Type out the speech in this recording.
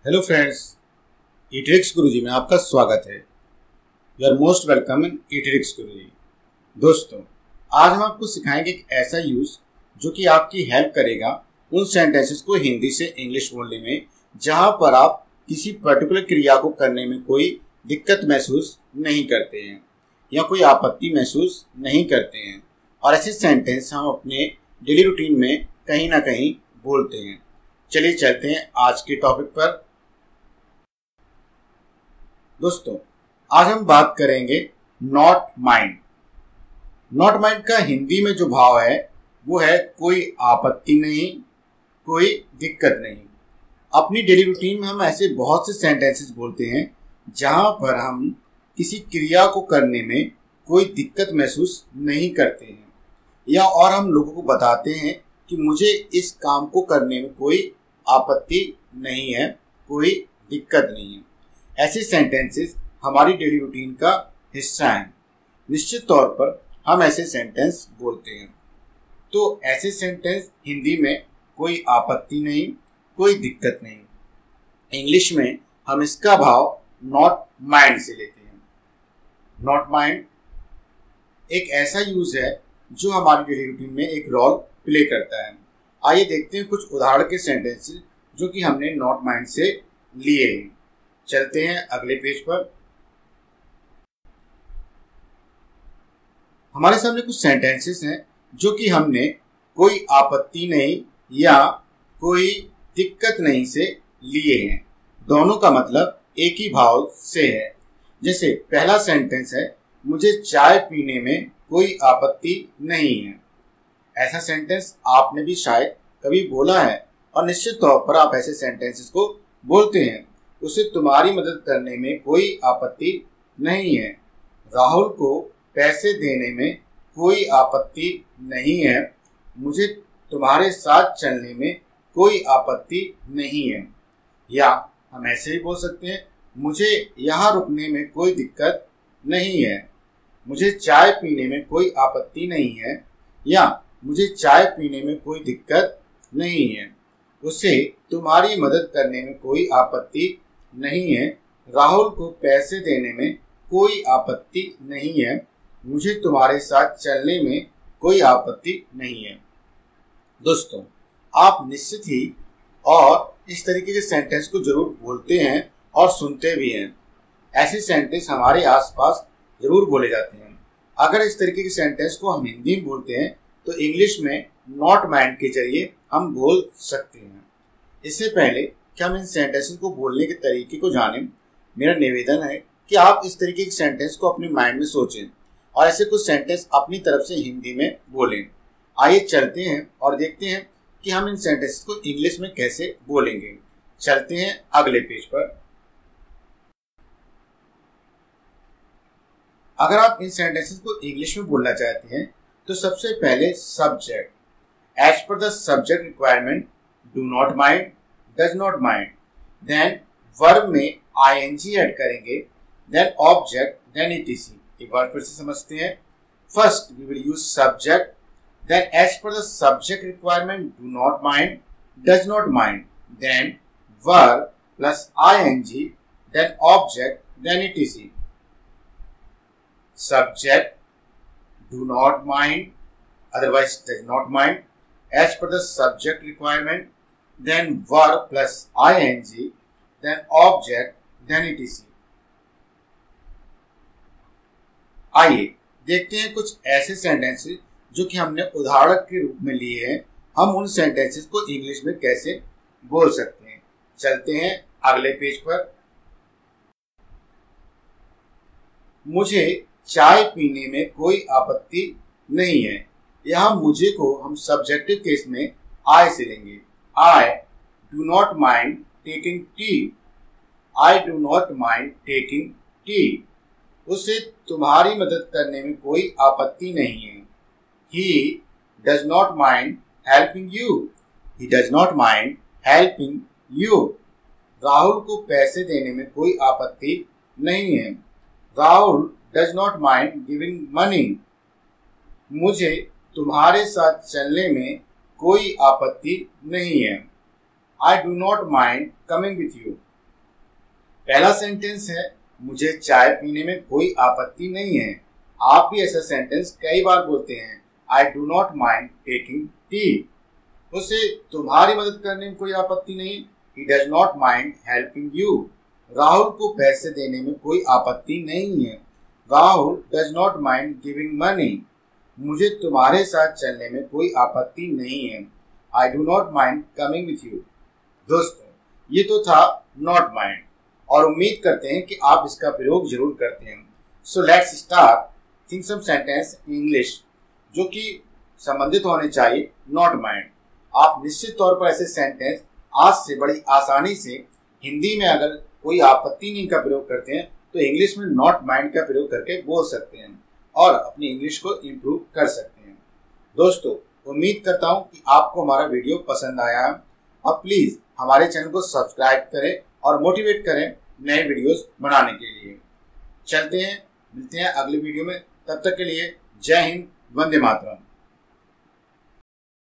Hello friends, ईट्रिक्स गुरुजी में आपका स्वागत है। You are most welcome in eTricks Guruji. दोस्तों, आज हम आपको सिखाएंगे एक ऐसा यूज जो कि आपकी हेल्प करेगा उन सेंटेंसेस को हिंदी से इंग्लिश बोलने में जहां पर आप किसी पर्टिकुलर क्रिया को करने में कोई दिक्कत महसूस नहीं करते हैं या कोई आपत्ति महसूस नहीं करते हैं, और ऐसे सेंटेंस हम अपने डेली रूटीन में कहीं ना कहीं बोलते हैं। चलिए चलते हैं आज के टॉपिक पर। दोस्तों, आज हम बात करेंगे नॉट माइंड। नॉट माइंड का हिंदी में जो भाव है वो है कोई आपत्ति नहीं, कोई दिक्कत नहीं। अपनी डेली रूटीन में हम ऐसे बहुत से सेंटेंसेस बोलते हैं जहां पर हम किसी क्रिया को करने में कोई दिक्कत महसूस नहीं करते हैं, या और हम लोगों को बताते हैं कि मुझे इस काम को करने में कोई आपत्ति नहीं है, कोई दिक्कत नहीं है। ऐसे सेंटेंसेस हमारी डेली रूटीन का हिस्सा हैं। निश्चित तौर पर हम ऐसे सेंटेंस बोलते हैं। तो ऐसे सेंटेंस हिंदी में कोई आपत्ति नहीं, कोई दिक्कत नहीं। इंग्लिश में हम इसका भाव नॉट माइंड से लेते हैं। नॉट माइंड एक ऐसा यूज है जो हमारी डेली रूटीन में एक रोल प्ले करता है। आइए देखते हैं कुछ उदाहरण के सेंटेंसेस जो कि हमने नॉट माइंड से लिए हैं। चलते हैं अगले पेज पर। हमारे सामने कुछ सेंटेंसेस हैं जो कि हमने कोई आपत्ति नहीं या कोई दिक्कत नहीं से लिए हैं। दोनों का मतलब एक ही भाव से है। जैसे पहला सेंटेंस है, मुझे चाय पीने में कोई आपत्ति नहीं है। ऐसा सेंटेंस आपने भी शायद कभी बोला है, और निश्चित तौर पर आप ऐसे सेंटेंसेस को बोलते हैं। उसे तुम्हारी मदद करने में कोई आपत्ति नहीं है। राहुल को पैसे देने में कोई आपत्ति नहीं है। मुझे तुम्हारे साथ चलने में कोई आपत्ति नहीं है। या हम ऐसे ही बोल सकते हैं, मुझे यहाँ रुकने में कोई दिक्कत नहीं है। मुझे चाय पीने में कोई आपत्ति नहीं है, या मुझे चाय पीने में कोई दिक्कत नहीं है। उसे तुम्हारी मदद करने में कोई आपत्ति नहीं है। राहुल को पैसे देने में कोई आपत्ति नहीं है। मुझे तुम्हारे साथ चलने में कोई आपत्ति नहीं है। दोस्तों, आप निश्चित ही और इस तरीके के सेंटेंस को जरूर बोलते हैं और सुनते भी हैं। ऐसे सेंटेंस हमारे आसपास जरूर बोले जाते हैं। अगर इस तरीके के सेंटेंस को हम हिंदी में बोलते हैं तो इंग्लिश में नॉट माइंड के जरिए हम बोल सकते हैं। इससे पहले कि हम इन सेंटेंसेस को बोलने के तरीके को जानें, मेरा निवेदन है कि आप इस तरीके के सेंटेंस को अपने माइंड में सोचें और ऐसे कुछ सेंटेंस अपनी तरफ से हिंदी में बोलें। आइए चलते हैं और देखते हैं कि हम इन सेंटेंसेस को इंग्लिश में कैसे बोलेंगे। चलते हैं अगले पेज पर। अगर आप इन सेंटेंसेस को इंग्लिश में बोलना चाहते हैं तो सबसे पहले subject, as per the subject requirement, do not mind, does not mind. Then verb में ing ऐड करेंगे, देन ऑब्जेक्ट, देन etc। एक बार फिर से समझते हैं। First we will use subject, then as per the subject requirement, do not mind, does not mind, then verb plus ing, then object, then etc। Subject, do not mind, otherwise does not mind, as per the subject requirement, then verb plus ing, then object, then etc। आइए देखते हैं कुछ ऐसे sentences जो कि हमने उदाहरण के रूप में लिए हैं। हम उन सेंटेंसेस को इंग्लिश में कैसे बोल सकते हैं। चलते हैं अगले पेज पर। मुझे चाय पीने में कोई आपत्ति नहीं है। यहाँ मुझे को हम सब्जेक्टिव केस में आई से लेंगे। I do not mind taking tea. I do not mind taking tea. उसे तुम्हारी मदद करने में कोई आपत्ति नहीं है। He does not mind helping you. He does not mind helping you. Rahul को पैसे देने में कोई आपत्ति नहीं है। Rahul does not mind giving money। मुझे तुम्हारे साथ चलने में कोई आपत्ति नहीं है। I do not mind coming with you। पहला सेंटेंस है मुझे चाय पीने में कोई आपत्ति नहीं है। आप भी ऐसा सेंटेंस कई बार बोलते हैं, I do not mind taking tea. उसे तुम्हारी मदद करने में कोई आपत्ति नहीं, he does not mind helping you. Rahul को पैसे देने में कोई आपत्ति नहीं है, Rahul does not mind giving money. मुझे तुम्हारे साथ चलने में कोई आपत्ति नहीं है, I do not mind coming with you. दोस्तों, ये तो था नॉट माइंड और उम्मीद करते हैं कि आप इसका प्रयोग जरूर करते हैं। So let's start think some sentence in English जो कि संबंधित होने चाहिए नॉट माइंड। आप निश्चित तौर पर ऐसे सेंटेंस आज से बड़ी आसानी से हिंदी में अगर कोई आपत्ति नहीं का प्रयोग करते हैं तो इंग्लिश में नॉट माइंड का प्रयोग करके बोल सकते हैं और अपनी इंग्लिश को इम्प्रूव कर सकते हैं। दोस्तों, उम्मीद करता हूं कि आपको हमारा वीडियो पसंद आया है और प्लीज़ हमारे चैनल को सब्सक्राइब करें और मोटिवेट करें नए वीडियोस बनाने के लिए। चलते हैं, मिलते हैं अगले वीडियो में। तब तक के लिए जय हिंद, वंदे मातरम।